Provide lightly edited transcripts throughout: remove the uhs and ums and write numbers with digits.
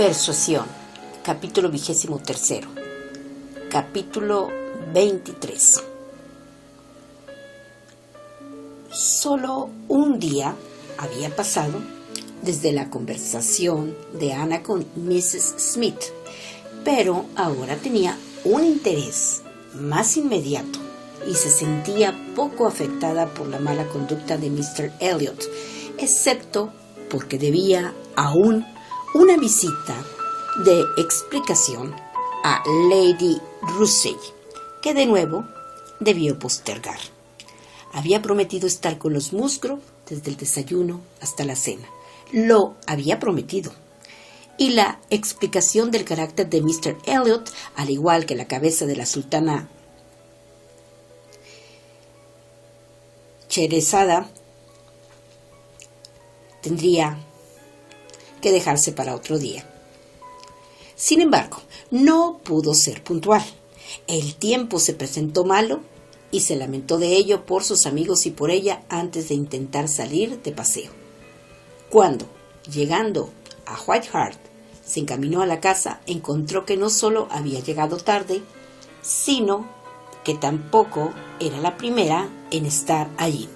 Persuasión, capítulo 23, capítulo 23. Solo un día había pasado desde la conversación de Ana con Mrs. Smith, pero ahora tenía un interés más inmediato y se sentía poco afectada por la mala conducta de Mr. Elliot, excepto porque debía aún una visita de explicación a Lady Russell, que de nuevo debió postergar. Había prometido estar con los Musgrove desde el desayuno hasta la cena. Lo había prometido. Y la explicación del carácter de Mr. Elliot, al igual que la cabeza de la sultana Sherezada, tendría que dejarse para otro día. Sin embargo, no pudo ser puntual. El tiempo se presentó malo y se lamentó de ello por sus amigos y por ella antes de intentar salir de paseo. Cuando, llegando a White Hart, se encaminó a la casa, encontró que no solo había llegado tarde, sino que tampoco era la primera en estar allí.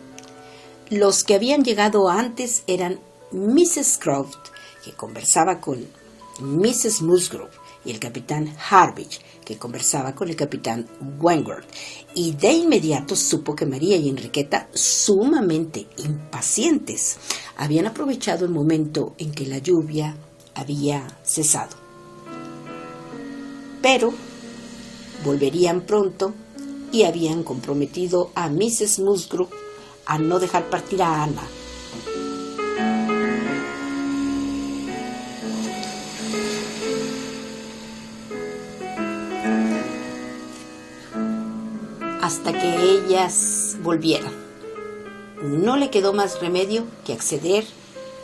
Los que habían llegado antes eran Mrs. Croft, que conversaba con Mrs. Musgrove, y el capitán Harbridge, que conversaba con el capitán Wentworth, y de inmediato supo que María y Enriqueta, sumamente impacientes, habían aprovechado el momento en que la lluvia había cesado. Pero volverían pronto y habían comprometido a Mrs. Musgrove a no dejar partir a Ana. Hasta que ellas volvieran. No le quedó más remedio que acceder,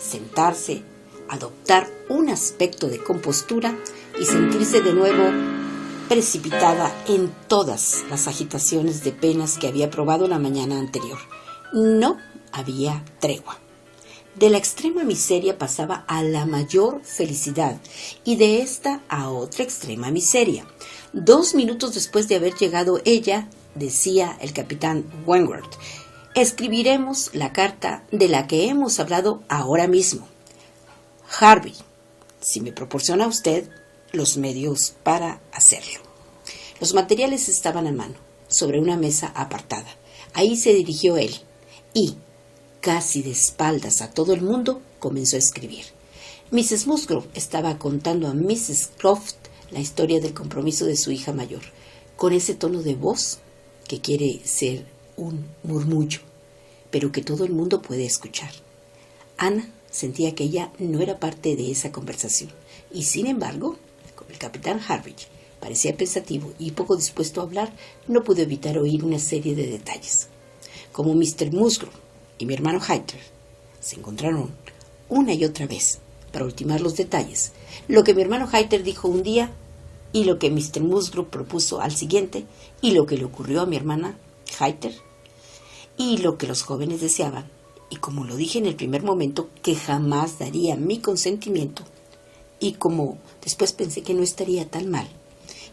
sentarse, adoptar un aspecto de compostura y sentirse de nuevo precipitada en todas las agitaciones de penas que había probado la mañana anterior. No había tregua. De la extrema miseria pasaba a la mayor felicidad y de esta a otra extrema miseria. 2 minutos después de haber llegado ella, decía el capitán Wentworth, escribiremos la carta de la que hemos hablado ahora mismo. Harvey, si me proporciona usted los medios para hacerlo. Los materiales estaban a mano, sobre una mesa apartada. Ahí se dirigió él y, casi de espaldas a todo el mundo, comenzó a escribir. Mrs. Musgrove estaba contando a Mrs. Croft la historia del compromiso de su hija mayor, con ese tono de voz que quiere ser un murmullo, pero que todo el mundo puede escuchar. Ana sentía que ella no era parte de esa conversación, y sin embargo, como el capitán Harbridge parecía pensativo y poco dispuesto a hablar, no pudo evitar oír una serie de detalles. Como Mr. Musgrove y mi hermano Hayter se encontraron una y otra vez para ultimar los detalles, lo que mi hermano Hayter dijo un día y lo que Mr. Musgrove propuso al siguiente, y lo que le ocurrió a mi hermana Hayter, y lo que los jóvenes deseaban, y como lo dije en el primer momento, que jamás daría mi consentimiento, y como después pensé que no estaría tan mal,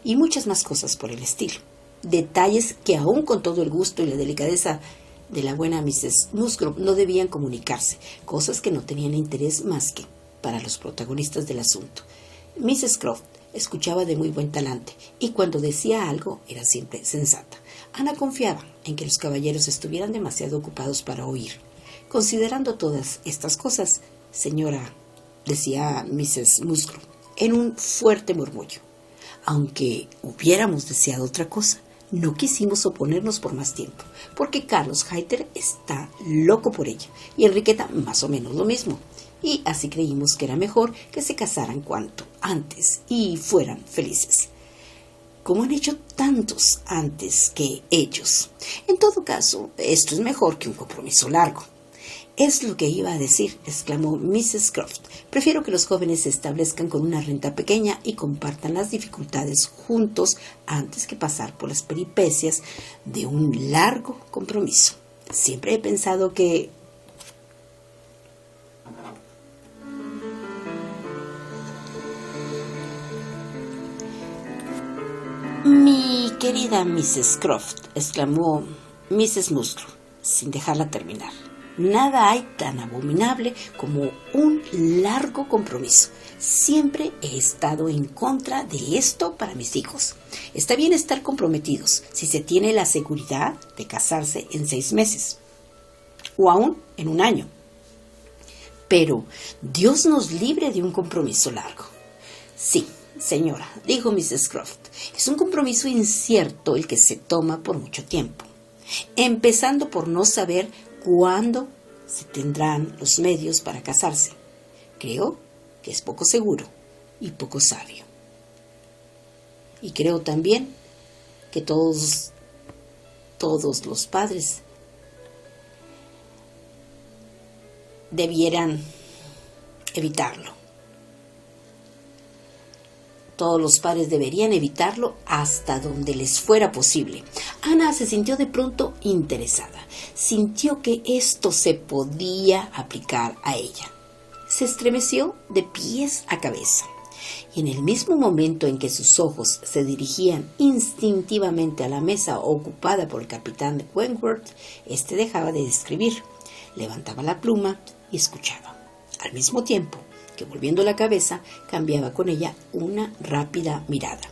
y muchas más cosas por el estilo. Detalles que aún con todo el gusto y la delicadeza de la buena Mrs. Musgrove no debían comunicarse, cosas que no tenían interés más que para los protagonistas del asunto. Mrs. Croft escuchaba de muy buen talante, y cuando decía algo era siempre sensata. Ana confiaba en que los caballeros estuvieran demasiado ocupados para oír. Considerando todas estas cosas, señora, decía Mrs. Musgrove, en un fuerte murmullo, aunque hubiéramos deseado otra cosa, no quisimos oponernos por más tiempo, porque Carlos Hayter está loco por ella, y Enriqueta más o menos lo mismo. Y así creímos que era mejor que se casaran cuanto antes y fueran felices, como han hecho tantos antes que ellos. En todo caso, esto es mejor que un compromiso largo. Es lo que iba a decir, exclamó Mrs. Croft. Prefiero que los jóvenes se establezcan con una renta pequeña y compartan las dificultades juntos antes que pasar por las peripecias de un largo compromiso. Siempre he pensado que Querida Mrs. Croft, exclamó Mrs. Musgrove, sin dejarla terminar. Nada hay tan abominable como un largo compromiso. Siempre he estado en contra de esto para mis hijos. Está bien estar comprometidos si se tiene la seguridad de casarse en 6 meses o aún en 1 año. Pero Dios nos libre de un compromiso largo. Sí, señora, dijo Mrs. Croft, es un compromiso incierto el que se toma por mucho tiempo, empezando por no saber cuándo se tendrán los medios para casarse. Creo que es poco seguro y poco sabio. Y creo también que todos los padres debieran evitarlo. Todos los padres deberían evitarlo hasta donde les fuera posible. Ana se sintió de pronto interesada. Sintió que esto se podía aplicar a ella. Se estremeció de pies a cabeza. Y en el mismo momento en que sus ojos se dirigían instintivamente a la mesa ocupada por el capitán Wentworth, este dejaba de escribir, levantaba la pluma y escuchaba. Al mismo tiempo que, volviendo la cabeza, cambiaba con ella una rápida mirada.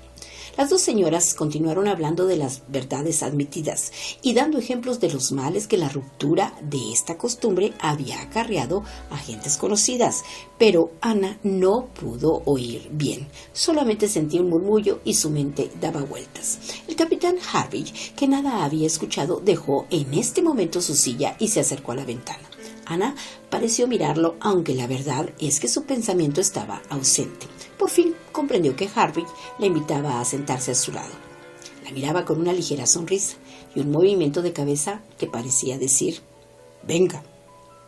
Las dos señoras continuaron hablando de las verdades admitidas y dando ejemplos de los males que la ruptura de esta costumbre había acarreado a gentes conocidas, pero Ana no pudo oír bien, solamente sentía un murmullo y su mente daba vueltas. El capitán Harville, que nada había escuchado, dejó en este momento su silla y se acercó a la ventana. Ana pareció mirarlo, aunque la verdad es que su pensamiento estaba ausente. Por fin comprendió que Harville la invitaba a sentarse a su lado. La miraba con una ligera sonrisa y un movimiento de cabeza que parecía decir: «Venga,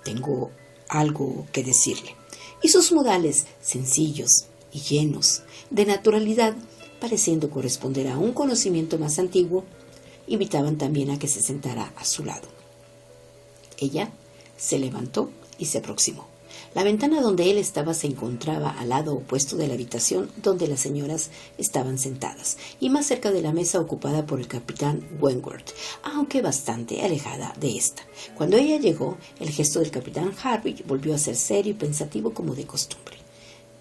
tengo algo que decirle». Y sus modales, sencillos y llenos de naturalidad, pareciendo corresponder a un conocimiento más antiguo, invitaban también a que se sentara a su lado. Ella se levantó y se aproximó. La ventana donde él estaba se encontraba al lado opuesto de la habitación donde las señoras estaban sentadas y más cerca de la mesa ocupada por el capitán Wentworth, aunque bastante alejada de esta. Cuando ella llegó, el gesto del capitán Harville volvió a ser serio y pensativo como de costumbre.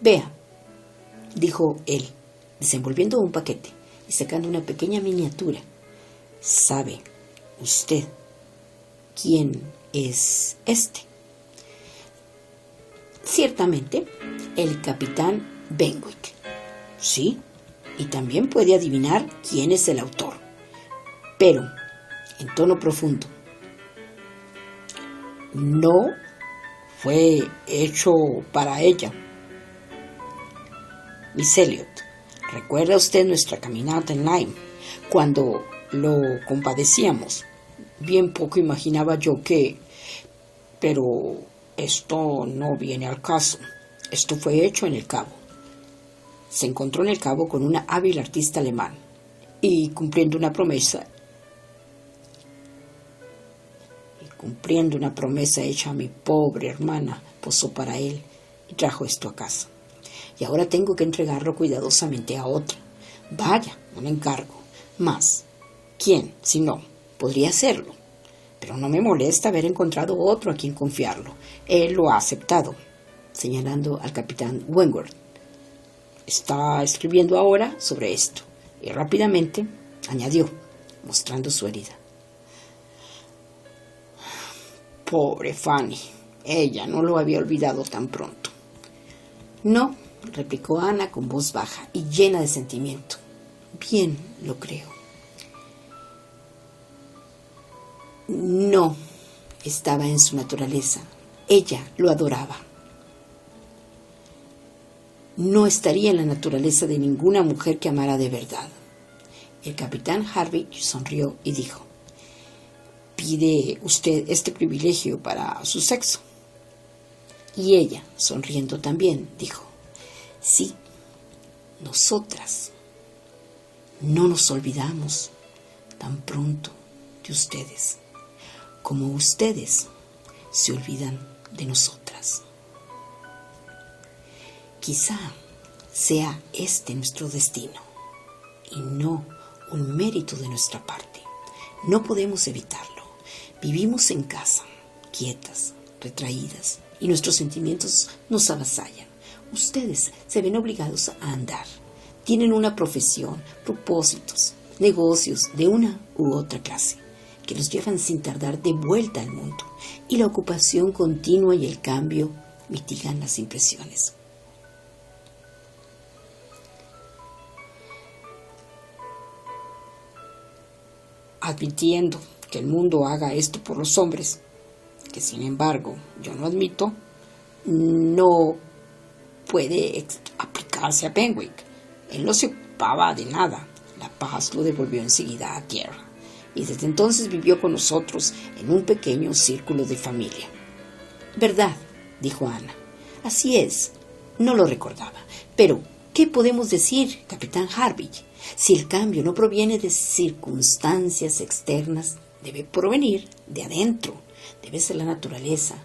«Vea», dijo él, desenvolviendo un paquete y sacando una pequeña miniatura. «¿Sabe usted quién es este?» «Ciertamente, el capitán Benwick». «Sí, y también puede adivinar quién es el autor». Pero, en tono profundo: «No fue hecho para ella». «Miss Elliot, ¿recuerda usted nuestra caminata en Lyme, cuando lo compadecíamos? Bien poco imaginaba yo que... Pero esto no viene al caso. Esto fue hecho en el Cabo. Se encontró en el Cabo con una hábil artista alemán y cumpliendo una promesa hecha a mi pobre hermana, posó para él y trajo esto a casa. Y ahora tengo que entregarlo cuidadosamente a otra. Vaya, un encargo. Mas, ¿quién, si no, podría hacerlo? Pero no me molesta haber encontrado otro a quien confiarlo. Él lo ha aceptado», señalando al capitán Wentworth. «Está escribiendo ahora sobre esto». Y rápidamente añadió, mostrando su herida: «Pobre Fanny, ella no lo había olvidado tan pronto». «No», replicó Ana con voz baja y llena de sentimiento. «Bien lo creo». No estaba en su naturaleza. Ella lo adoraba. No estaría en la naturaleza de ninguna mujer que amara de verdad. El capitán Harville sonrió y dijo: «¿Pide usted este privilegio para su sexo?». Y ella, sonriendo también, dijo: «Sí, nosotras no nos olvidamos tan pronto de ustedes como ustedes se olvidan de nosotras. Quizá sea este nuestro destino y no un mérito de nuestra parte. No podemos evitarlo. Vivimos en casa, quietas, retraídas, y nuestros sentimientos nos avasallan. Ustedes se ven obligados a andar. Tienen una profesión, propósitos, negocios de una u otra clase, que los llevan sin tardar de vuelta al mundo, y la ocupación continua y el cambio mitigan las impresiones. Admitiendo que el mundo haga esto por los hombres, que sin embargo yo no admito, no puede aplicarse a Benwick. Él no se ocupaba de nada. La paz lo devolvió enseguida a tierra, y desde entonces vivió con nosotros en un pequeño círculo de familia. «¿Verdad?», dijo Ana. «Así es, no lo recordaba. Pero, ¿qué podemos decir, capitán Harvey? Si el cambio no proviene de circunstancias externas, debe provenir de adentro. Debe ser la naturaleza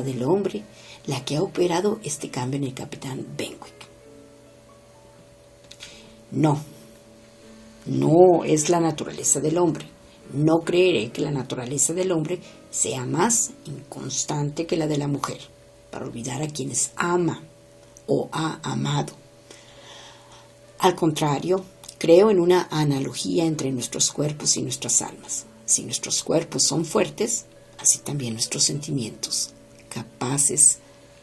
del hombre, la que ha operado este cambio en el capitán Benwick». No es la naturaleza del hombre. No creeré que la naturaleza del hombre sea más inconstante que la de la mujer, para olvidar a quienes ama o ha amado. Al contrario, creo en una analogía entre nuestros cuerpos y nuestras almas. Si nuestros cuerpos son fuertes, así también nuestros sentimientos, capaces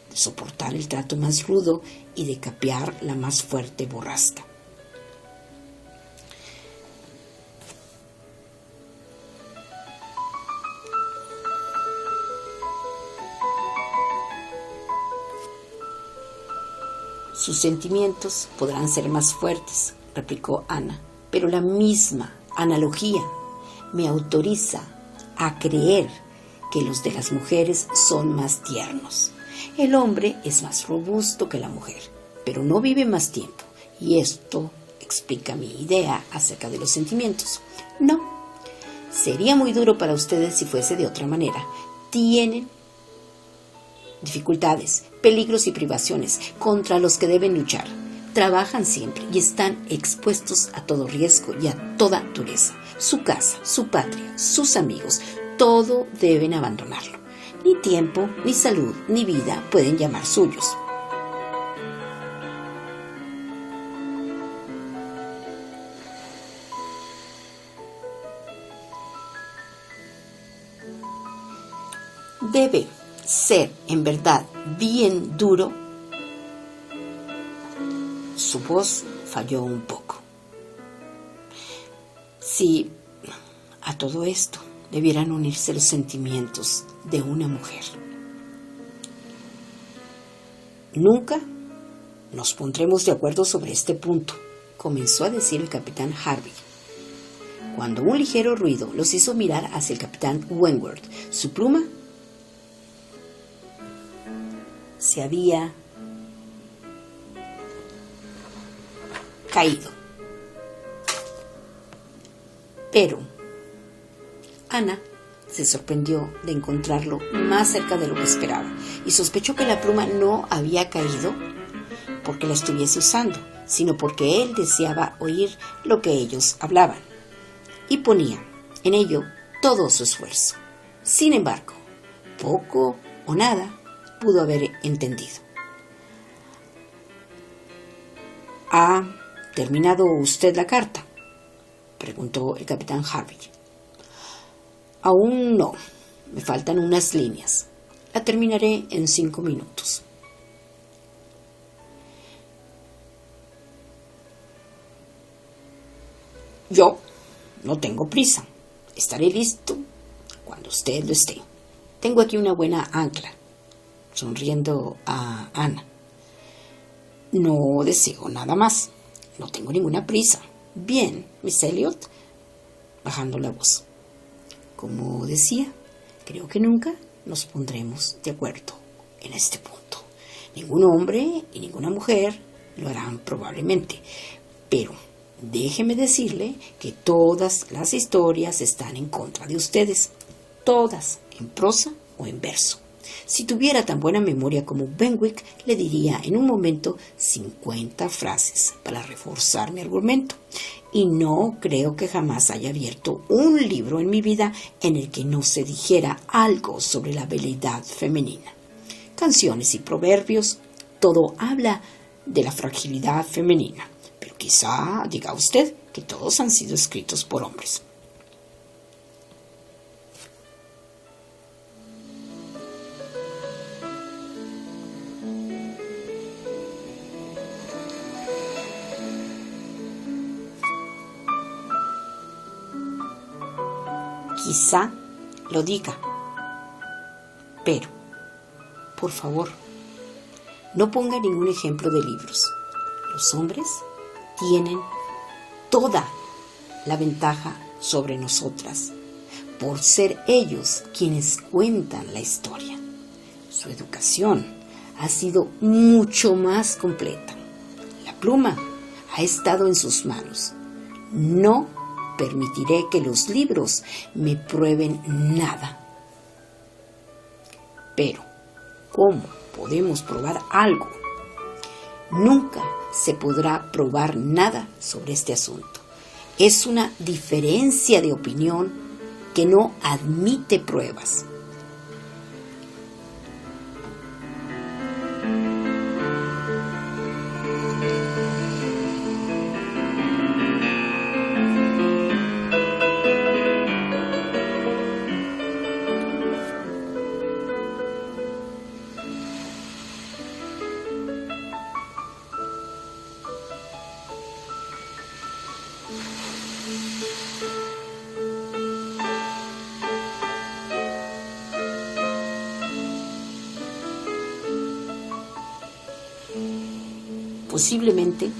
de soportar el trato más rudo y de capear la más fuerte borrasca. «Sus sentimientos podrán ser más fuertes», replicó Ana, «pero la misma analogía me autoriza a creer que los de las mujeres son más tiernos. El hombre es más robusto que la mujer, pero no vive más tiempo, y esto explica mi idea acerca de los sentimientos. No, sería muy duro para ustedes si fuese de otra manera. Tienen dificultades, peligros y privaciones contra los que deben luchar. Trabajan siempre y están expuestos a todo riesgo y a toda dureza. Su casa, su patria, sus amigos, todo deben abandonarlo. Ni tiempo, ni salud, ni vida pueden llamar suyos. Debe ser, en verdad, bien duro. Su voz falló un poco. Si a todo esto debieran unirse los sentimientos de una mujer. Nunca nos pondremos de acuerdo sobre este punto, comenzó a decir el capitán Harvey, cuando un ligero ruido los hizo mirar hacia el capitán Wentworth. Su pluma se había caído. Pero Ana se sorprendió de encontrarlo más cerca de lo que esperaba y sospechó que la pluma no había caído porque la estuviese usando, sino porque él deseaba oír lo que ellos hablaban y ponía en ello todo su esfuerzo. Sin embargo, poco o nada pudo haber entendido. ¿Ha terminado usted la carta?, preguntó el capitán Harvey. Aún no, me faltan unas líneas. La terminaré en 5 minutos. Yo no tengo prisa. Estaré listo cuando usted lo esté. Tengo aquí una buena ancla, sonriendo a Ana. No deseo nada más. No tengo ninguna prisa. Bien, Miss Elliot, bajando la voz. Como decía, creo que nunca nos pondremos de acuerdo en este punto. Ningún hombre y ninguna mujer lo harán probablemente, pero déjeme decirle que todas las historias están en contra de ustedes, todas, en prosa o en verso. Si tuviera tan buena memoria como Benwick, le diría en un momento 50 frases para reforzar mi argumento. Y no creo que jamás haya abierto un libro en mi vida en el que no se dijera algo sobre la belleza femenina. Canciones y proverbios, todo habla de la fragilidad femenina, pero quizá diga usted que todos han sido escritos por hombres. Quizá lo diga, pero, por favor, no ponga ningún ejemplo de libros. Los hombres tienen toda la ventaja sobre nosotras, por ser ellos quienes cuentan la historia. Su educación ha sido mucho más completa. La pluma ha estado en sus manos. No permitiré que los libros me prueben nada. Pero, ¿cómo podemos probar algo? Nunca se podrá probar nada sobre este asunto. Es una diferencia de opinión que no admite pruebas. Posiblemente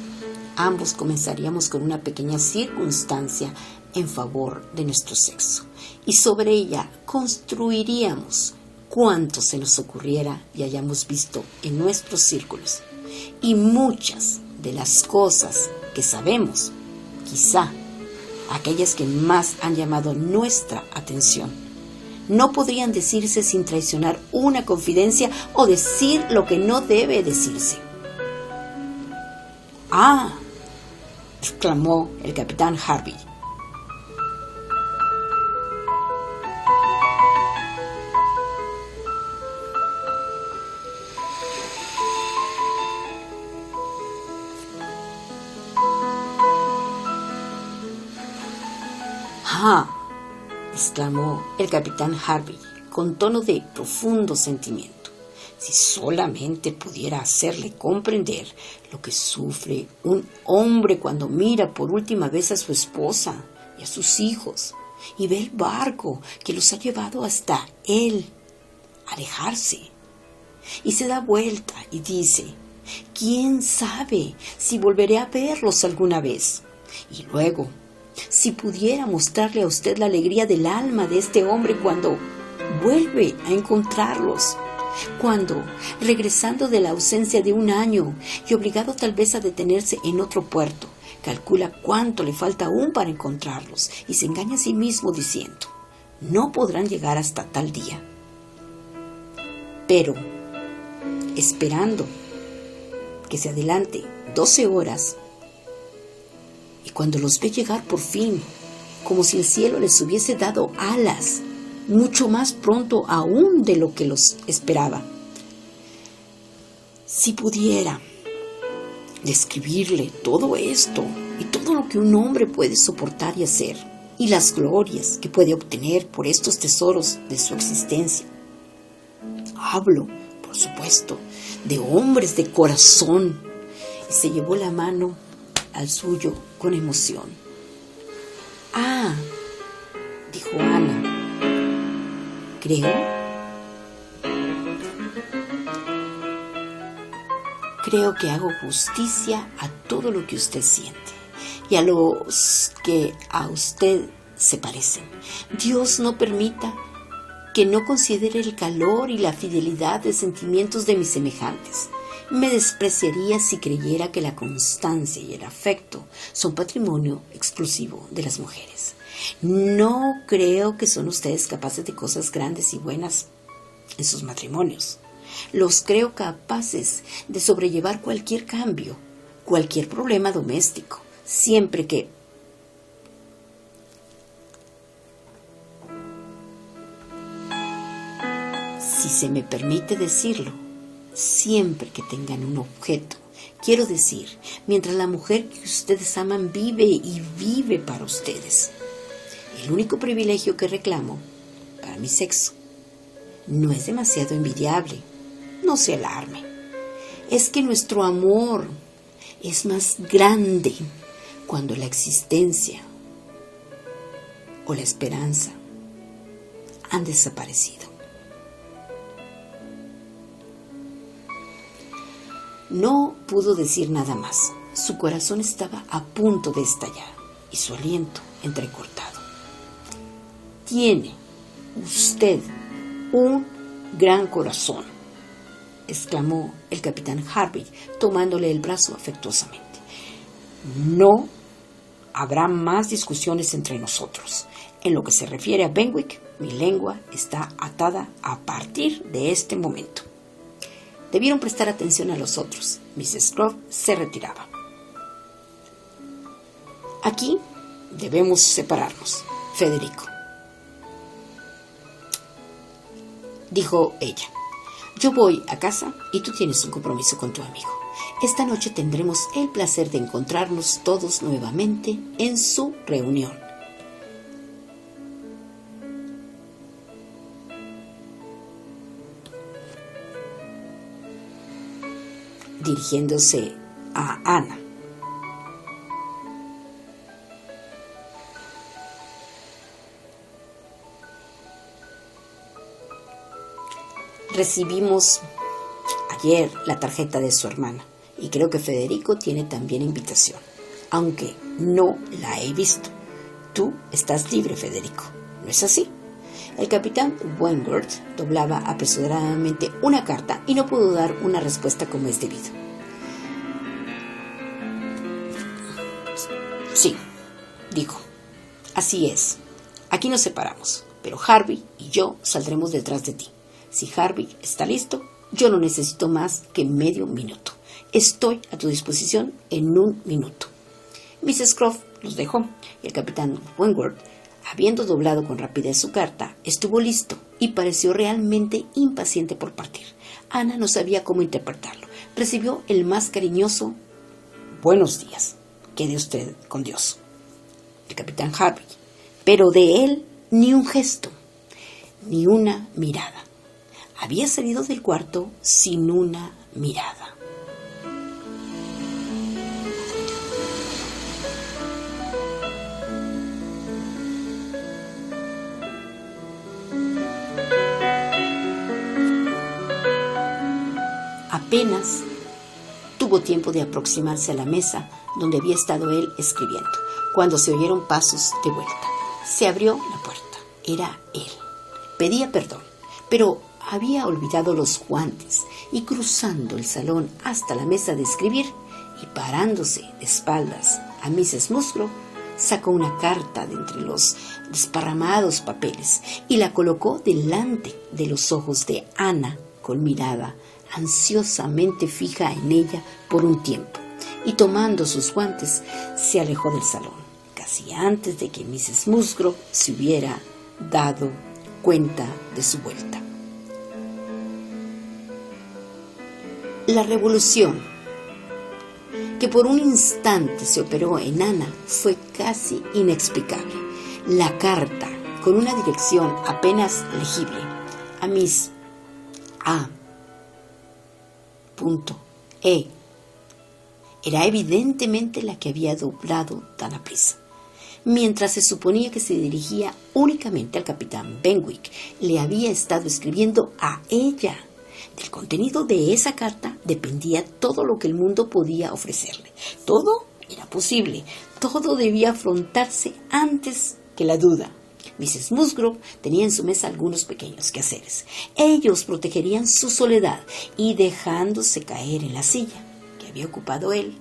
ambos comenzaríamos con una pequeña circunstancia en favor de nuestro sexo y sobre ella construiríamos cuanto se nos ocurriera y hayamos visto en nuestros círculos. Y muchas de las cosas que sabemos, quizá aquellas que más han llamado nuestra atención, no podrían decirse sin traicionar una confidencia o decir lo que no debe decirse. ¡Ah!, exclamó el capitán Harvey. ¡Ah!, exclamó el capitán Harvey con tono de profundo sentimiento. Si solamente pudiera hacerle comprender lo que sufre un hombre cuando mira por última vez a su esposa y a sus hijos y ve el barco que los ha llevado hasta él, alejarse, y se da vuelta y dice: ¿quién sabe si volveré a verlos alguna vez? Y luego, si pudiera mostrarle a usted la alegría del alma de este hombre cuando vuelve a encontrarlos, cuando, regresando de la ausencia de un año y obligado tal vez a detenerse en otro puerto, calcula cuánto le falta aún para encontrarlos y se engaña a sí mismo diciendo: no podrán llegar hasta tal día. Pero, esperando que se adelante 12 horas, y cuando los ve llegar por fin, como si el cielo les hubiese dado alas, mucho más pronto aún de lo que los esperaba. Si pudiera describirle todo esto y todo lo que un hombre puede soportar y hacer, y las glorias que puede obtener por estos tesoros de su existencia. Hablo, por supuesto, de hombres de corazón. Y se llevó la mano al suyo con emoción. Ah, dijo Ana, Creo que hago justicia a todo lo que usted siente y a los que a usted se parecen. Dios no permita que no considere el calor y la fidelidad de sentimientos de mis semejantes. Me despreciaría si creyera que la constancia y el afecto son patrimonio exclusivo de las mujeres. No creo que son ustedes capaces de cosas grandes y buenas en sus matrimonios. Los creo capaces de sobrellevar cualquier cambio, cualquier problema doméstico, siempre que Si se me permite decirlo, siempre que tengan un objeto, quiero decir, mientras la mujer que ustedes aman vive y vive para ustedes. El único privilegio que reclamo para mi sexo no es demasiado envidiable, no se alarme. Es que nuestro amor es más grande cuando la existencia o la esperanza han desaparecido. No pudo decir nada más. Su corazón estaba a punto de estallar y su aliento entrecortado. Tiene usted un gran corazón, exclamó el capitán Harvey, tomándole el brazo afectuosamente. No habrá más discusiones entre nosotros. En lo que se refiere a Benwick, mi lengua está atada a partir de este momento. Debieron prestar atención a los otros. Mrs. Scrubb se retiraba. Aquí debemos separarnos, Federico, dijo ella. Yo voy a casa y tú tienes un compromiso con tu amigo. Esta noche tendremos el placer de encontrarnos todos nuevamente en su reunión. Dirigiéndose a Ana. Recibimos ayer la tarjeta de su hermana y creo que Federico tiene también invitación, aunque no la he visto. Tú estás libre, Federico, ¿no es así? El capitán Wentworth doblaba apresuradamente una carta y no pudo dar una respuesta como es debido. Sí, dijo. Así es. Aquí nos separamos, pero Harvey y yo saldremos detrás de ti. Si Harvey está listo, yo no necesito más que medio minuto. Estoy a tu disposición en un minuto. Mrs. Scrubb los dejó y el capitán Wentworth, habiendo doblado con rapidez su carta, estuvo listo y pareció realmente impaciente por partir. Ana no sabía cómo interpretarlo. Recibió el más cariñoso «Buenos días, quede usted con Dios», el capitán Harvey, pero de él ni un gesto, ni una mirada. Había salido del cuarto sin una mirada. Apenas tuvo tiempo de aproximarse a la mesa donde había estado él escribiendo, cuando se oyeron pasos de vuelta. Se abrió la puerta. Era él. Pedía perdón, pero había olvidado los guantes y cruzando el salón hasta la mesa de escribir y parándose de espaldas a Mrs. Musgrove, sacó una carta de entre los desparramados papeles y la colocó delante de los ojos de Ana con mirada ansiosamente fija en ella por un tiempo, y tomando sus guantes se alejó del salón, casi antes de que Mrs. Musgrove se hubiera dado cuenta de su vuelta. La revolución que por un instante se operó en Ana fue casi inexplicable. La carta, con una dirección apenas legible, a Miss A. E. era evidentemente la que había doblado tan aprisa. Mientras se suponía que se dirigía únicamente al capitán Benwick, le había estado escribiendo a ella. Del contenido de esa carta dependía todo lo que el mundo podía ofrecerle. Todo era posible, todo debía afrontarse antes que la duda. Mrs. Musgrove tenía en su mesa algunos pequeños quehaceres. Ellos protegerían su soledad y dejándose caer en la silla que había ocupado él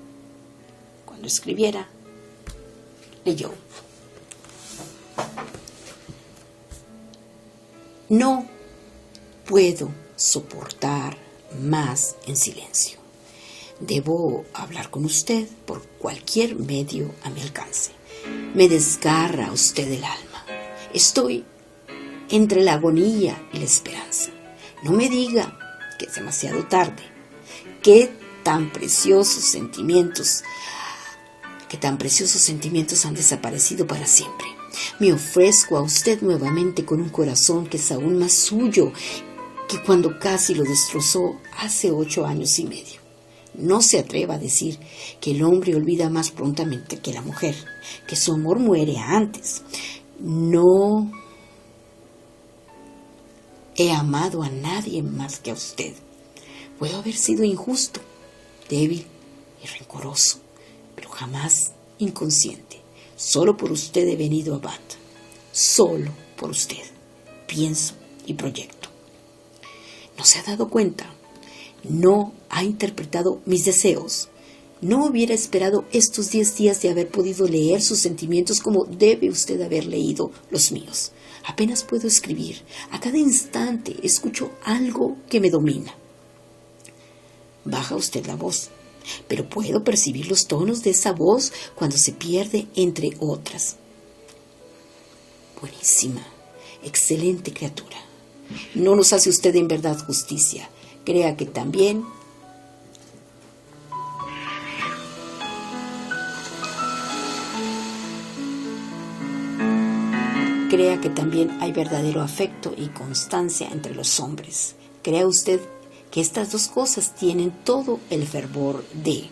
cuando escribiera, leyó: No puedo soportar más en silencio. Debo hablar con usted por cualquier medio a mi alcance. Me desgarra usted el alma. Estoy entre la agonía y la esperanza. No me diga que es demasiado tarde. Qué tan preciosos sentimientos han desaparecido para siempre. Me ofrezco a usted nuevamente con un corazón que es aún más suyo que cuando casi lo destrozó hace 8 años y medio. No se atreva a decir que el hombre olvida más prontamente que la mujer, que su amor muere antes. No he amado a nadie más que a usted. Puedo haber sido injusto, débil y rencoroso, pero jamás inconsciente. Solo por usted he venido a Bath. Solo por usted. Pienso y proyecto. ¿No se ha dado cuenta? No ha interpretado mis deseos. No hubiera esperado estos 10 días de haber podido leer sus sentimientos como debe usted haber leído los míos. Apenas puedo escribir. A cada instante escucho algo que me domina. Baja usted la voz, pero puedo percibir los tonos de esa voz cuando se pierde entre otras. Buenísima, excelente criatura. No nos hace usted en verdad justicia. Crea que también hay verdadero afecto y constancia entre los hombres. Crea usted que estas dos cosas tienen todo el fervor de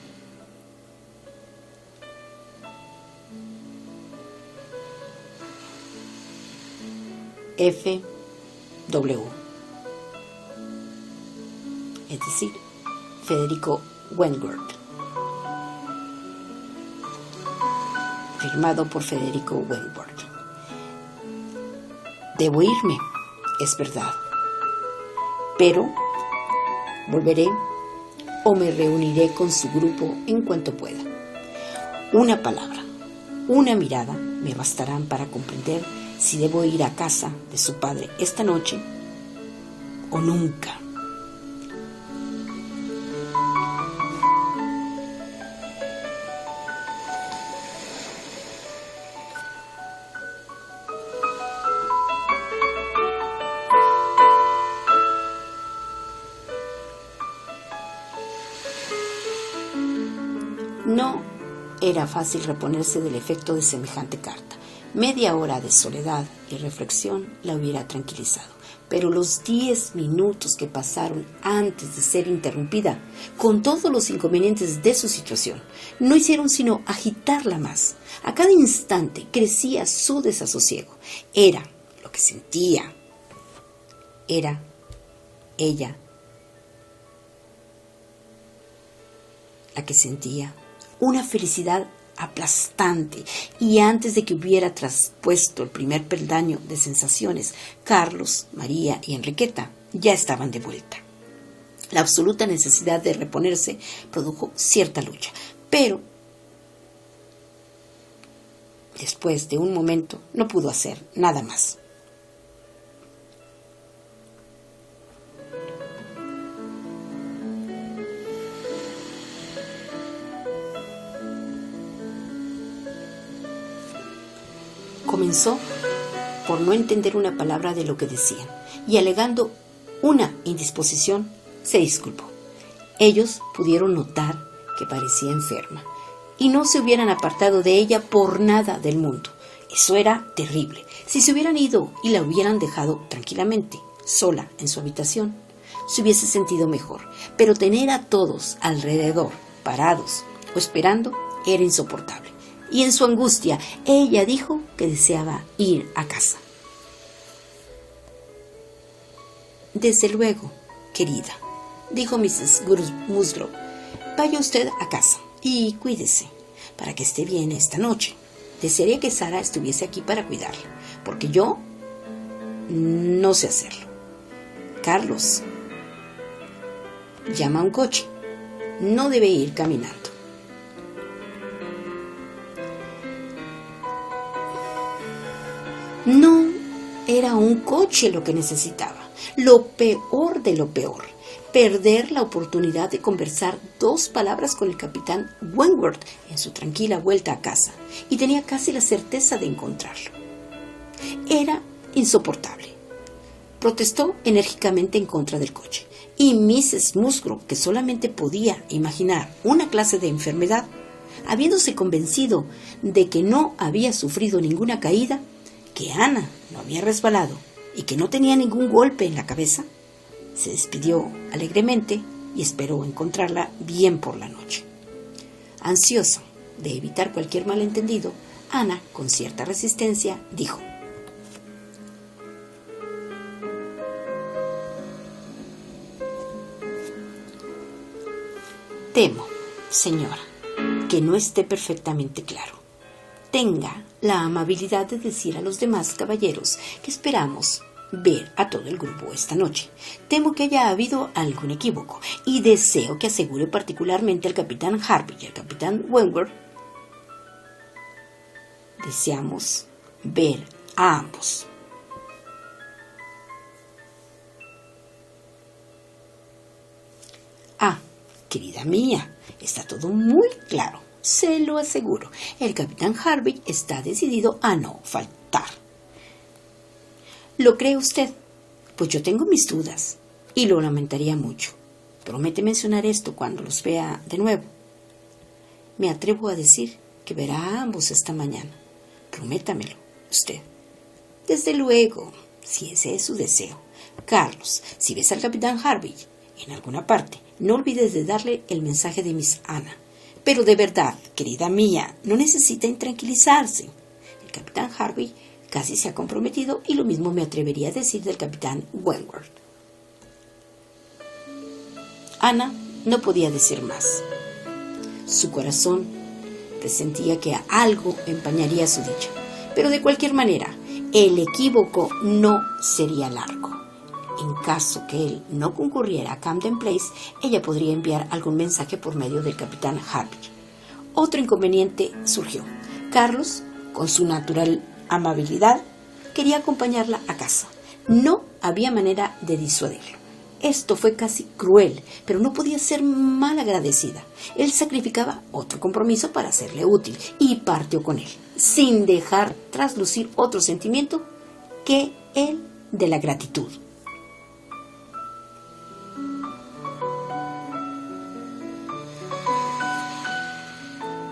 F.W. es decir, Federico Wentworth. Firmado por Federico Wentworth. Debo irme, es verdad, pero volveré o me reuniré con su grupo en cuanto pueda. Una palabra, una mirada me bastarán para comprender si debo ir a casa de su padre esta noche o nunca. No era fácil reponerse del efecto de semejante carta. Media hora de soledad y reflexión la hubiera tranquilizado, pero los 10 minutos que pasaron antes de ser interrumpida, con todos los inconvenientes de su situación, no hicieron sino agitarla más. A cada instante crecía su desasosiego. Era lo que sentía. Era ella la que sentía una felicidad aplastante, y antes de que hubiera traspuesto el primer peldaño de sensaciones, Carlos, María y Enriqueta ya estaban de vuelta. La absoluta necesidad de reponerse produjo cierta lucha, pero después de un momento no pudo hacer nada más. Comenzó por no entender una palabra de lo que decían, y alegando una indisposición, se disculpó. Ellos pudieron notar que parecía enferma, y no se hubieran apartado de ella por nada del mundo. Eso era terrible. Si se hubieran ido y la hubieran dejado tranquilamente, sola en su habitación, se hubiese sentido mejor. Pero tener a todos alrededor, parados o esperando, era insoportable. Y en su angustia, ella dijo que deseaba ir a casa. Desde luego, querida, dijo Mrs. Musgrove, vaya usted a casa y cuídese para que esté bien esta noche. Desearía que Sara estuviese aquí para cuidarla, porque yo no sé hacerlo. Carlos, llama a un coche. No debe ir caminando. No era un coche lo que necesitaba. Lo peor de lo peor. Perder la oportunidad de conversar 2 palabras con el capitán Wentworth en su tranquila vuelta a casa. Y tenía casi la certeza de encontrarlo. Era insoportable. Protestó enérgicamente en contra del coche, y Mrs. Musgrove, que solamente podía imaginar una clase de enfermedad, habiéndose convencido de que no había sufrido ninguna caída, que Ana no había resbalado y que no tenía ningún golpe en la cabeza, se despidió alegremente y esperó encontrarla bien por la noche. Ansiosa de evitar cualquier malentendido, Ana, con cierta resistencia, dijo: «Temo, señora, que no esté perfectamente claro. Tenga la amabilidad de decir a los demás caballeros que esperamos ver a todo el grupo esta noche. Temo que haya habido algún equívoco y deseo que asegure particularmente al capitán Harvey y al capitán Wentworth. Deseamos ver a ambos». «Ah, querida mía, está todo muy claro, se lo aseguro. El capitán Harvey está decidido a no faltar». «¿Lo cree usted? Pues yo tengo mis dudas y lo lamentaría mucho. Promete mencionar esto cuando los vea de nuevo». «Me atrevo a decir que verá a ambos esta mañana. Prométamelo, usted». «Desde luego, si ese es su deseo. Carlos, si ves al capitán Harvey en alguna parte, no olvides de darle el mensaje de Miss Ana. Pero de verdad, querida mía, no necesita intranquilizarse. El capitán Harvey casi se ha comprometido y lo mismo me atrevería a decir del capitán Wentworth». Ana no podía decir más. Su corazón presentía que algo empañaría su dicha, pero de cualquier manera, el equívoco no sería largo. En caso que él no concurriera a Camden Place, ella podría enviar algún mensaje por medio del capitán Harvey. Otro inconveniente surgió. Carlos, con su natural amabilidad, quería acompañarla a casa. No había manera de disuadirlo. Esto fue casi cruel, pero no podía ser mal agradecida. Él sacrificaba otro compromiso para serle útil y partió con él, sin dejar traslucir otro sentimiento que el de la gratitud.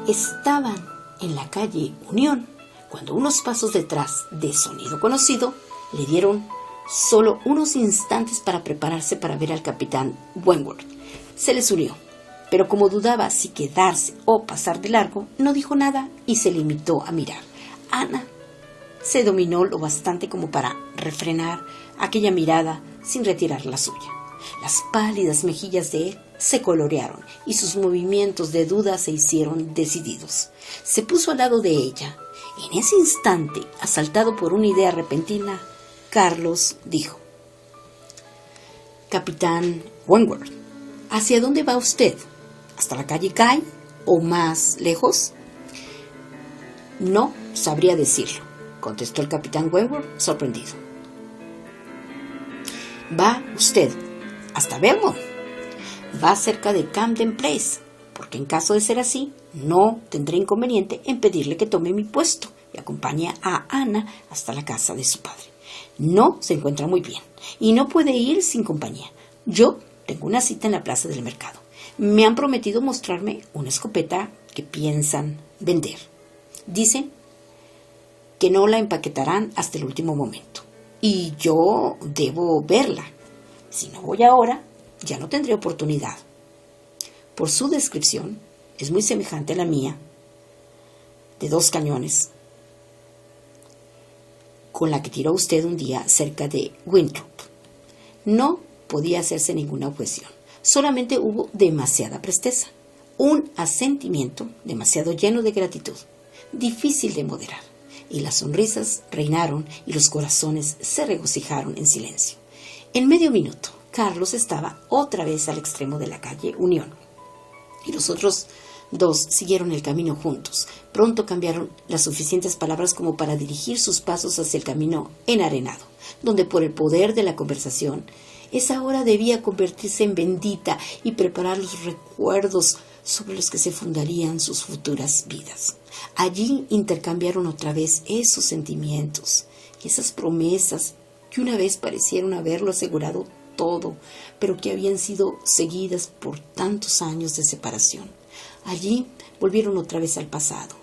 Estaban en la calle Unión cuando unos pasos detrás de sonido conocido le dieron solo unos instantes para prepararse para ver al capitán Wentworth. Se les unió, pero como dudaba si quedarse o pasar de largo, no dijo nada y se limitó a mirar. Ana se dominó lo bastante como para refrenar aquella mirada sin retirar la suya. Las pálidas mejillas de él se colorearon y sus movimientos de duda se hicieron decididos. Se puso al lado de ella. En ese instante, asaltado por una idea repentina, Carlos dijo: «Capitán Wentworth, ¿hacia dónde va usted? ¿Hasta la calle Guy o más lejos?» «No sabría decirlo», contestó el capitán Wentworth, sorprendido. «Va usted hasta Belmont. Va cerca de Camden Place, porque en caso de ser así, no tendré inconveniente en pedirle que tome mi puesto y acompañe a Ana hasta la casa de su padre. No se encuentra muy bien y no puede ir sin compañía. Yo tengo una cita en la plaza del mercado. Me han prometido mostrarme una escopeta que piensan vender. Dicen que no la empaquetarán hasta el último momento y yo debo verla. Si no voy ahora, ya no tendré oportunidad. Por su descripción, es muy semejante a la mía, de 2 cañones, con la que tiró usted un día cerca de Winthrop». No podía hacerse ninguna objeción, solamente hubo demasiada presteza, un asentimiento demasiado lleno de gratitud, difícil de moderar, y las sonrisas reinaron y los corazones se regocijaron en silencio. En medio minuto, Carlos estaba otra vez al extremo de la calle Unión, y los otros 2 siguieron el camino juntos. Pronto cambiaron las suficientes palabras como para dirigir sus pasos hacia el camino enarenado, donde por el poder de la conversación, esa hora debía convertirse en bendita y preparar los recuerdos sobre los que se fundarían sus futuras vidas. Allí intercambiaron otra vez esos sentimientos y esas promesas que una vez parecieron haberlo asegurado todo, pero que habían sido seguidas por tantos años de separación. Allí volvieron otra vez al pasado,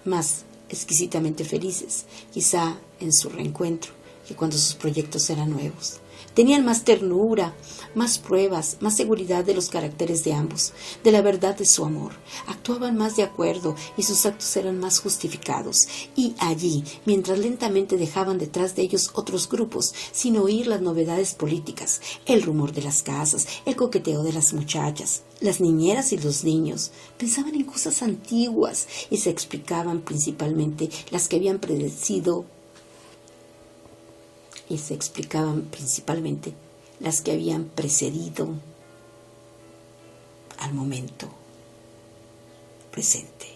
más exquisitamente felices, quizá en su reencuentro, que cuando sus proyectos eran nuevos. Tenían más ternura, más pruebas, más seguridad de los caracteres de ambos, de la verdad de su amor. Actuaban más de acuerdo y sus actos eran más justificados. Y allí, mientras lentamente dejaban detrás de ellos otros grupos, sin oír las novedades políticas, el rumor de las casas, el coqueteo de las muchachas, las niñeras y los niños, pensaban en cosas antiguas y se explicaban principalmente las que habían precedido al momento presente,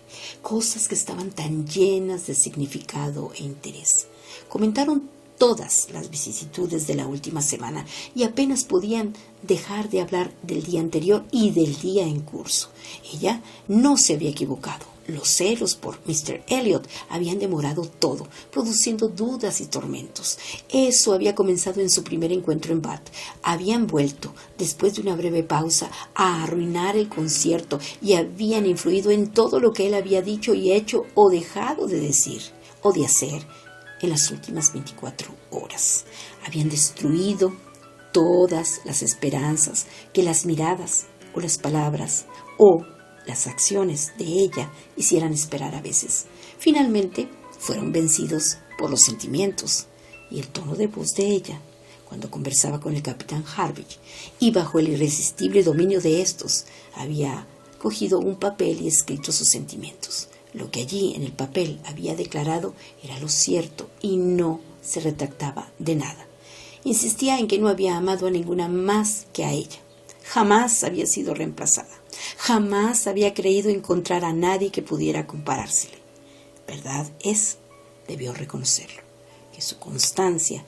cosas que estaban tan llenas de significado e interés. Comentaron todas las vicisitudes de la última semana y apenas podían dejar de hablar del día anterior y del día en curso. Ella no se había equivocado. Los celos por Mr. Elliot habían demorado todo, produciendo dudas y tormentos. Eso había comenzado en su primer encuentro en Bath. Habían vuelto, después de una breve pausa, a arruinar el concierto y habían influido en todo lo que él había dicho y hecho o dejado de decir o de hacer en las últimas 24 horas. Habían destruido todas las esperanzas que las miradas o las palabras o las acciones de ella hicieran esperar a veces. Finalmente fueron vencidos por los sentimientos y el tono de voz de ella cuando conversaba con el capitán Harbridge, y bajo el irresistible dominio de estos había cogido un papel y escrito sus sentimientos. Lo que allí en el papel había declarado era lo cierto y no se retractaba de nada. Insistía en que no había amado a ninguna más que a ella. Jamás había sido reemplazada. Jamás había creído encontrar a nadie que pudiera comparársele. Verdad es, debió reconocerlo, que su constancia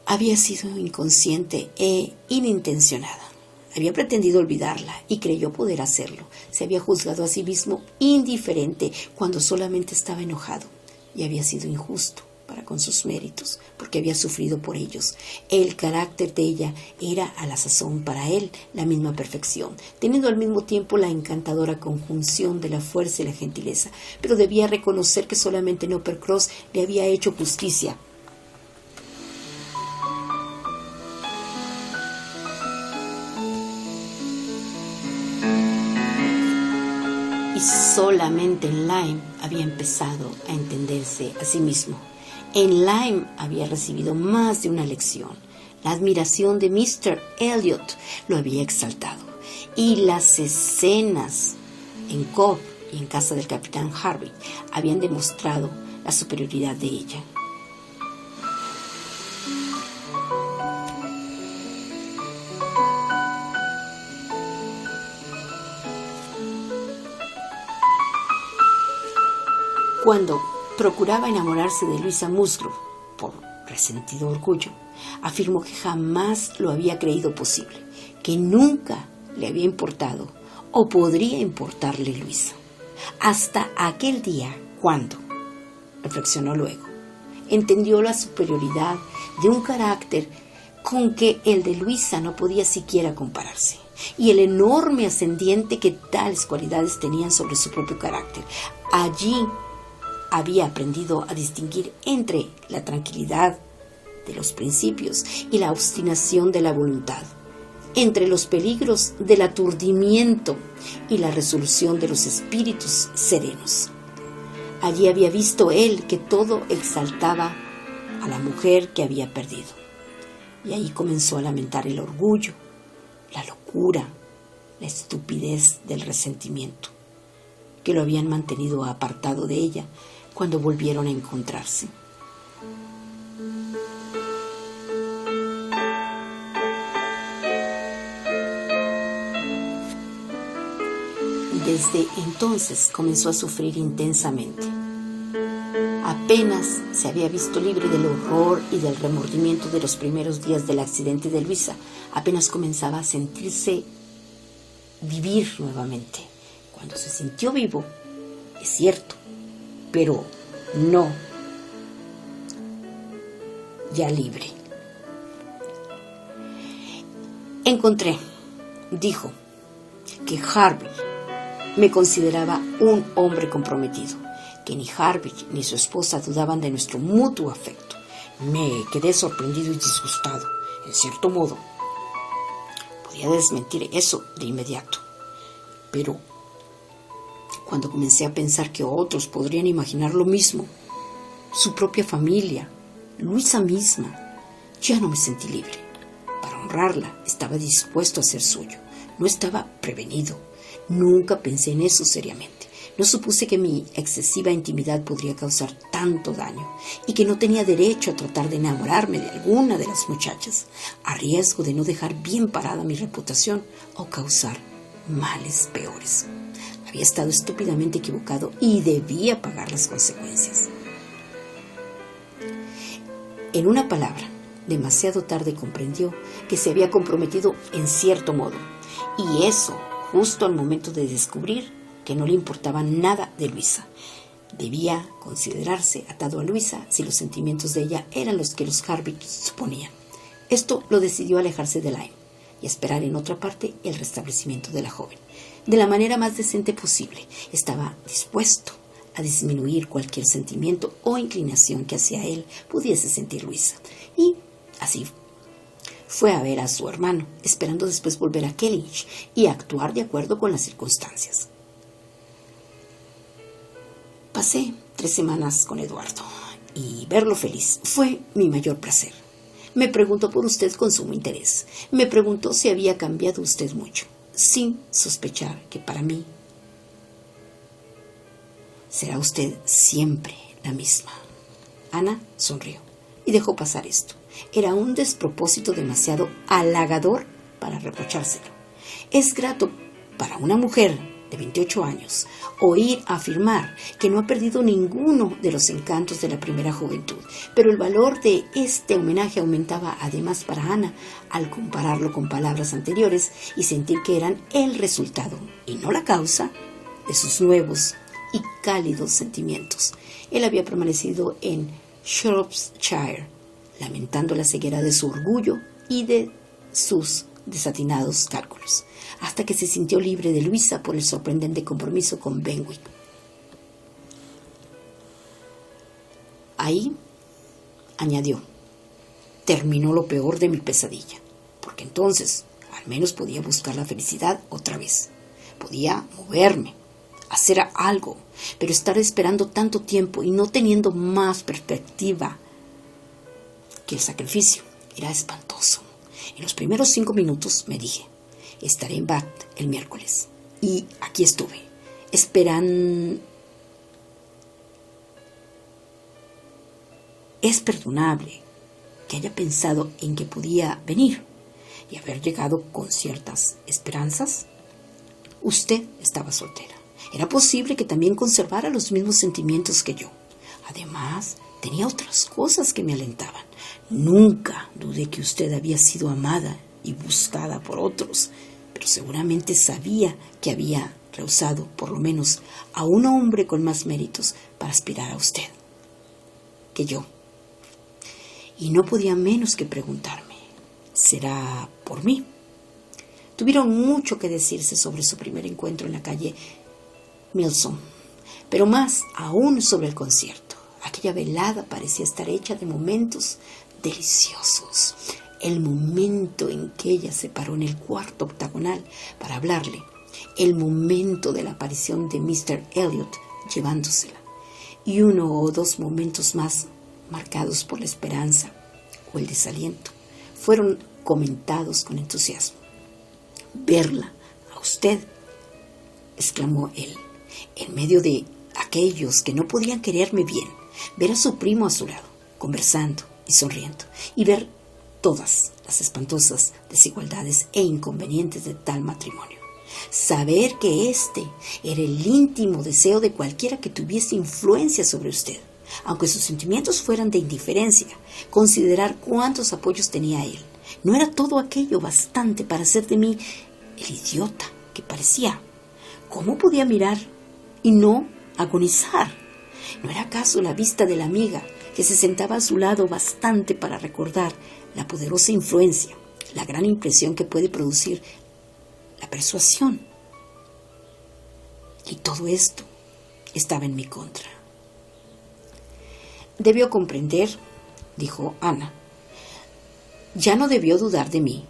había sido inconsciente e inintencionada. Había pretendido olvidarla y creyó poder hacerlo. Se había juzgado a sí mismo indiferente cuando solamente estaba enojado y había sido injusto para con sus méritos, porque había sufrido por ellos. El carácter de ella era a la sazón para él la misma perfección, teniendo al mismo tiempo la encantadora conjunción de la fuerza y la gentileza, pero debía reconocer que solamente en Uppercross le había hecho justicia. Y solamente en Lyme había empezado a entenderse a sí mismo. En Lyme había recibido más de una lección. La admiración de Mr. Elliot lo había exaltado. Y las escenas en Cobb y en casa del capitán Harvey habían demostrado la superioridad de ella. Cuando procuraba enamorarse de Louisa Musgrove, por resentido orgullo, afirmó que jamás lo había creído posible, que nunca le había importado o podría importarle Luisa. Hasta aquel día cuando, reflexionó luego, entendió la superioridad de un carácter con que el de Luisa no podía siquiera compararse, y el enorme ascendiente que tales cualidades tenían sobre su propio carácter. Allí había aprendido a distinguir entre la tranquilidad de los principios y la obstinación de la voluntad, entre los peligros del aturdimiento y la resolución de los espíritus serenos. Allí había visto él que todo exaltaba a la mujer que había perdido, y ahí comenzó a lamentar el orgullo, la locura, la estupidez del resentimiento, que lo habían mantenido apartado de ella cuando volvieron a encontrarse. Desde entonces comenzó a sufrir intensamente. Apenas se había visto libre del horror y del remordimiento de los primeros días del accidente de Luisa, apenas comenzaba a sentirse vivir nuevamente. Cuando se sintió vivo, es cierto, pero no ya libre. Encontré, dijo, que Harvey me consideraba un hombre comprometido, que ni Harvey ni su esposa dudaban de nuestro mutuo afecto. Me quedé sorprendido y disgustado. En cierto modo, podía desmentir eso de inmediato, pero cuando comencé a pensar que otros podrían imaginar lo mismo, su propia familia, Luisa misma, ya no me sentí libre. Para honrarla, estaba dispuesto a ser suyo. No estaba prevenido. Nunca pensé en eso seriamente. No supuse que mi excesiva intimidad podría causar tanto daño y que no tenía derecho a tratar de enamorarme de alguna de las muchachas, a riesgo de no dejar bien parada mi reputación o causar males peores. Había estado estúpidamente equivocado y debía pagar las consecuencias. En una palabra, demasiado tarde comprendió que se había comprometido en cierto modo, y eso justo al momento de descubrir que no le importaba nada de Luisa. Debía considerarse atado a Luisa si los sentimientos de ella eran los que los Harvey suponían. Esto lo decidió alejarse de Lyme y esperar en otra parte el restablecimiento de la joven. De la manera más decente posible, estaba dispuesto a disminuir cualquier sentimiento o inclinación que hacia él pudiese sentir Luisa. Y así fue a ver a su hermano, esperando después volver a Kellynch y actuar de acuerdo con las circunstancias. Pasé 3 semanas con Eduardo y verlo feliz fue mi mayor placer. Me preguntó por usted con sumo interés. Me preguntó si había cambiado usted mucho, sin sospechar que para mí será usted siempre la misma. Ana sonrió y dejó pasar esto. Era un despropósito demasiado halagador para reprochárselo. Es grato para una mujer de 28 años oír afirmar que no ha perdido ninguno de los encantos de la primera juventud, pero el valor de este homenaje aumentaba además para Ana al compararlo con palabras anteriores y sentir que eran el resultado y no la causa de sus nuevos y cálidos sentimientos. Él había permanecido en Shropshire, lamentando la ceguera de su orgullo y de sus desatinados cálculos, hasta que se sintió libre de Luisa por el sorprendente compromiso con Benwick. Ahí, añadió, terminó lo peor de mi pesadilla, porque entonces al menos podía buscar la felicidad otra vez. Podía moverme, hacer algo, pero estar esperando tanto tiempo y no teniendo más perspectiva que el sacrificio era espantoso. En los primeros 5 minutos me dije, estaré en Bath el miércoles. Y aquí estuve, esperando. Es perdonable que haya pensado en que podía venir y haber llegado con ciertas esperanzas. Usted estaba soltera. Era posible que también conservara los mismos sentimientos que yo. Además, tenía otras cosas que me alentaban. Nunca dudé que usted había sido amada y buscada por otros, pero seguramente sabía que había rehusado, por lo menos, a un hombre con más méritos para aspirar a usted que yo. Y no podía menos que preguntarme, ¿será por mí? Tuvieron mucho que decirse sobre su primer encuentro en la calle Milsom, pero más aún sobre el concierto. Aquella velada parecía estar hecha de momentos deliciosos. El momento en que ella se paró en el cuarto octagonal para hablarle, el momento de la aparición de Mr. Elliot llevándosela, y 1 o 2 momentos más marcados por la esperanza o el desaliento, fueron comentados con entusiasmo. «Verla a usted», exclamó él, en medio de aquellos que no podían quererme bien, ver a su primo a su lado, conversando y sonriendo, y ver todas las espantosas desigualdades e inconvenientes de tal matrimonio. Saber que este era el íntimo deseo de cualquiera que tuviese influencia sobre usted, aunque sus sentimientos fueran de indiferencia. Considerar cuántos apoyos tenía él. ¿No era todo aquello bastante para hacer de mí el idiota que parecía? ¿Cómo podía mirar y no agonizar? ¿No era acaso la vista de la amiga que se sentaba a su lado bastante para recordar la poderosa influencia, la gran impresión que puede producir la persuasión. Y todo esto estaba en mi contra. Debió comprender, dijo Ana. Ya no debió dudar de mí.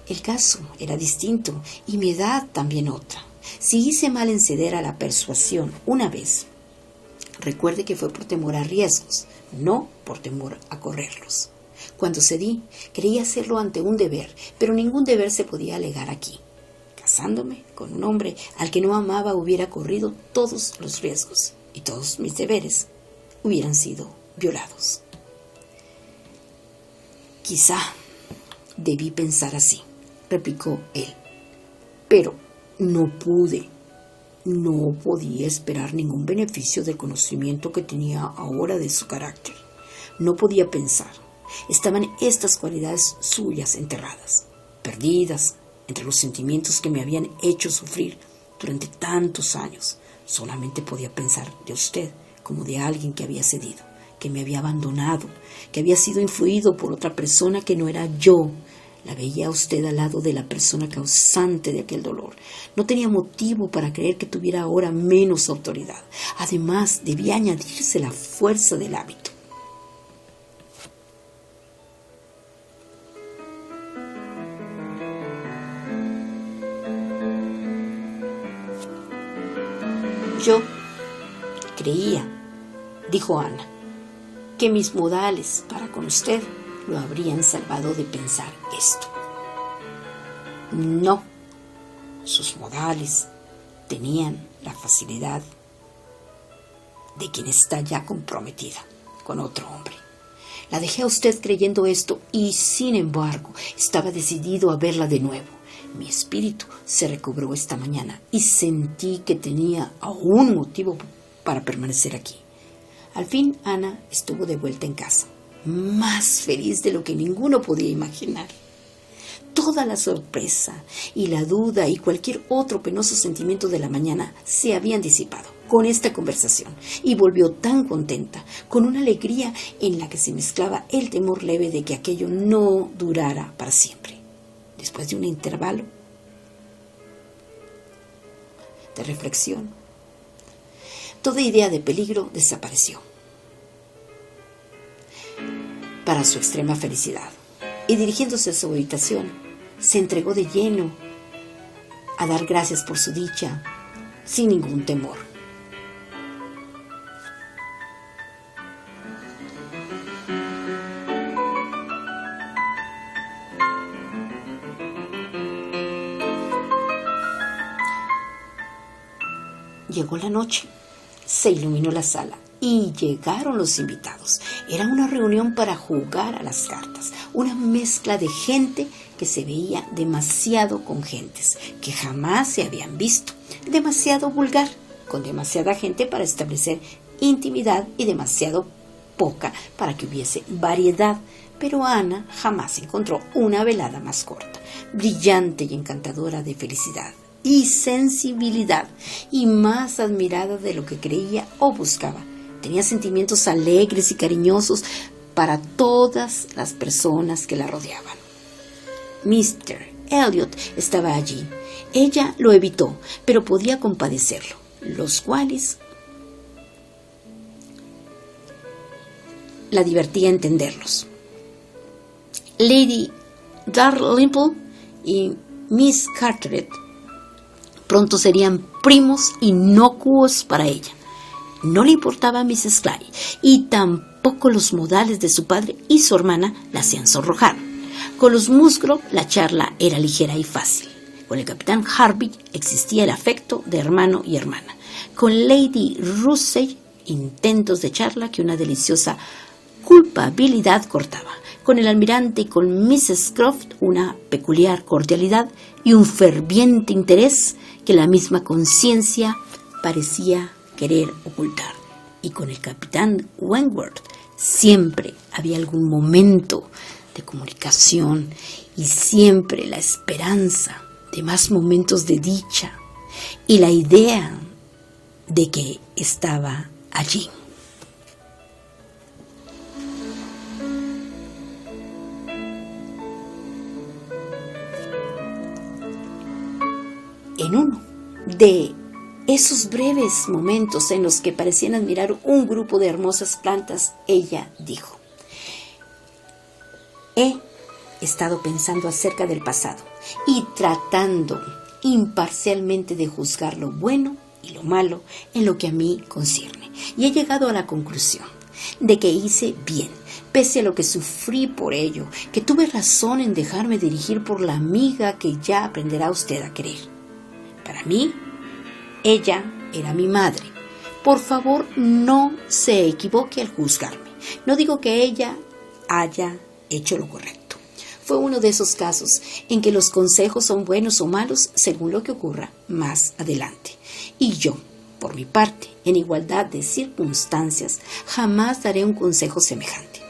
El caso era distinto y mi edad también otra. Si hice mal en ceder a la persuasión una vez, recuerde que fue por temor a riesgos, no por temor a correrlos. Cuando cedí, creía hacerlo ante un deber, pero ningún deber se podía alegar aquí. Casándome con un hombre al que no amaba hubiera corrido todos los riesgos y todos mis deberes hubieran sido violados. Quizá debí pensar así, replicó él, pero no podía esperar ningún beneficio del conocimiento que tenía ahora de su carácter. No podía pensar. Estaban estas cualidades suyas enterradas, perdidas entre los sentimientos que me habían hecho sufrir durante tantos años. Solamente podía pensar de usted como de alguien que había cedido, que me había abandonado, que había sido influido por otra persona que no era yo. La veía a usted al lado de la persona causante de aquel dolor. No tenía motivo para creer que tuviera ahora menos autoridad. Además, debía añadirse la fuerza del hábito. Yo creía, dijo Ana, que mis modales para con usted lo habrían salvado de pensar esto. No, sus modales tenían la facilidad de quien está ya comprometida con otro hombre. La dejé a usted creyendo esto y, sin embargo, estaba decidido a verla de nuevo. Mi espíritu se recobró esta mañana y sentí que tenía aún motivo para permanecer aquí. Al fin, Ana estuvo de vuelta en casa, más feliz de lo que ninguno podía imaginar. Toda la sorpresa y la duda y cualquier otro penoso sentimiento de la mañana se habían disipado con esta conversación y volvió tan contenta, con una alegría en la que se mezclaba el temor leve de que aquello no durara para siempre. Después de un intervalo de reflexión, toda idea de peligro desapareció para su extrema felicidad, y dirigiéndose a su habitación, se entregó de lleno a dar gracias por su dicha, sin ningún temor. Llegó la noche, se iluminó la sala y llegaron los invitados. Era una reunión para jugar a las cartas, una mezcla de gente que se veía demasiado con gentes que jamás se habían visto, demasiado vulgar, con demasiada gente para establecer intimidad y demasiado poca para que hubiese variedad. Pero Ana jamás encontró una velada más corta, brillante y encantadora de felicidad y sensibilidad, y más admirada de lo que creía o buscaba. Tenía sentimientos alegres y cariñosos para todas las personas que la rodeaban. Mr. Elliot estaba allí. Ella lo evitó, pero podía compadecerlo, los cuales la divertía entenderlos. Lady Dalrymple y Miss Carteret pronto serían primos inocuos para ella. No le importaba a Mrs. Clay, y tampoco los modales de su padre y su hermana la hacían sonrojar. Con los Musgrove la charla era ligera y fácil. Con el capitán Harvey existía el afecto de hermano y hermana. Con Lady Russell, intentos de charla que una deliciosa culpabilidad cortaba. Con el almirante y con Mrs. Croft una peculiar cordialidad y un ferviente interés que la misma conciencia parecía querer ocultar. Y con el capitán Wentworth siempre había algún momento de comunicación y siempre la esperanza de más momentos de dicha y la idea de que estaba allí. En uno de esos breves momentos en los que parecían admirar un grupo de hermosas plantas, ella dijo: he estado pensando acerca del pasado y tratando imparcialmente de juzgar lo bueno y lo malo en lo que a mí concierne. Y he llegado a la conclusión de que hice bien, pese a lo que sufrí por ello, que tuve razón en dejarme dirigir por la amiga que ya aprenderá usted a querer. Para mí, ella era mi madre. Por favor, no se equivoque al juzgarme. No digo que ella haya hecho lo correcto. Fue uno de esos casos en que los consejos son buenos o malos según lo que ocurra más adelante. Y yo, por mi parte, en igualdad de circunstancias, jamás daré un consejo semejante.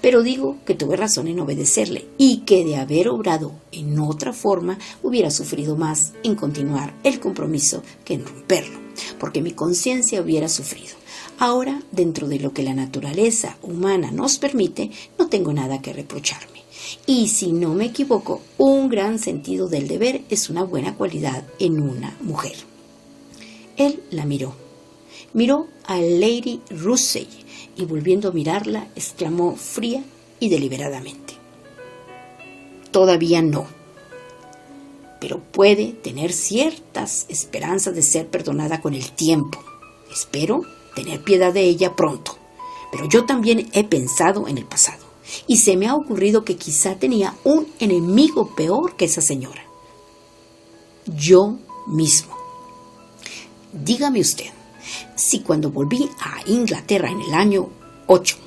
Pero digo que tuve razón en obedecerle y que de haber obrado en otra forma hubiera sufrido más en continuar el compromiso que en romperlo, porque mi conciencia hubiera sufrido. Ahora, dentro de lo que la naturaleza humana nos permite, no tengo nada que reprocharme. Y si no me equivoco, un gran sentido del deber es una buena cualidad en una mujer. Él la miró a Lady Russell y volviendo a mirarla, exclamó fría y deliberadamente: todavía no, pero puede tener ciertas esperanzas de ser perdonada con el tiempo. Espero tener piedad de ella pronto, pero yo también he pensado en el pasado y se me ha ocurrido que quizá tenía un enemigo peor que esa señora: yo mismo. Dígame usted, si cuando volví a Inglaterra en el año 8,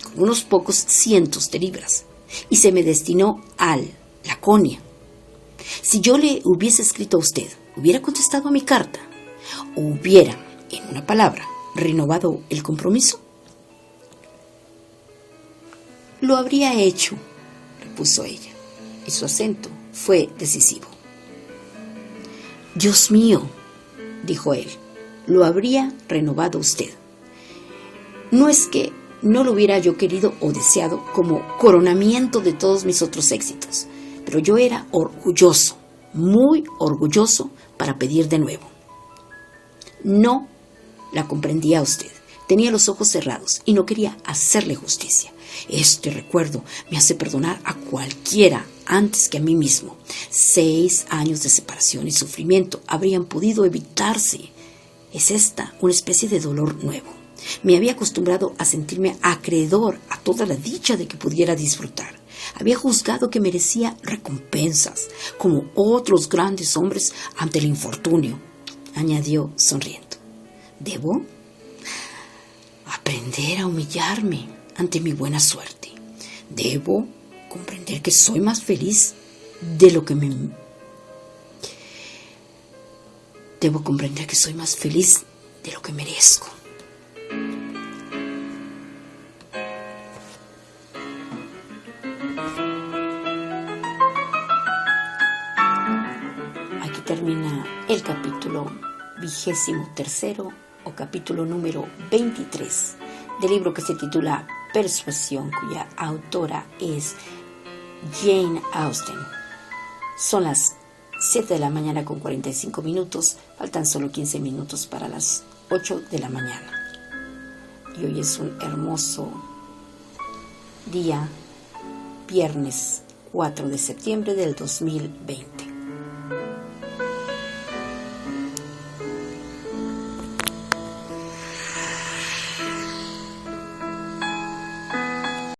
con unos pocos cientos de libras, y se me destinó al Laconia, si yo le hubiese escrito a usted, ¿hubiera contestado a mi carta? ¿O hubiera, en una palabra, renovado el compromiso? Lo habría hecho, repuso ella, y su acento fue decisivo. Dios mío, dijo él, lo habría renovado usted. No es que no lo hubiera yo querido o deseado como coronamiento de todos mis otros éxitos, pero yo era orgulloso, muy orgulloso para pedir de nuevo. No la comprendía a usted, tenía los ojos cerrados y no quería hacerle justicia. Este recuerdo me hace perdonar a cualquiera antes que a mí mismo. 6 años de separación y sufrimiento habrían podido evitarse. Es esta una especie de dolor nuevo. Me había acostumbrado a sentirme acreedor a toda la dicha de que pudiera disfrutar. Había juzgado que merecía recompensas, como otros grandes hombres ante el infortunio, añadió sonriendo. ¿Debo aprender a humillarme ante mi buena suerte? ¿Debo comprender que soy más feliz de lo que Debo comprender que soy más feliz de lo que merezco? Aquí termina el capítulo 23 o capítulo número 23 del libro que se titula Persuasión, cuya autora es Jane Austen. Son las 7 de la mañana con 45 minutos, faltan solo 15 minutos para las 8 de la mañana. Y hoy es un hermoso día, viernes 4 de septiembre del 2020.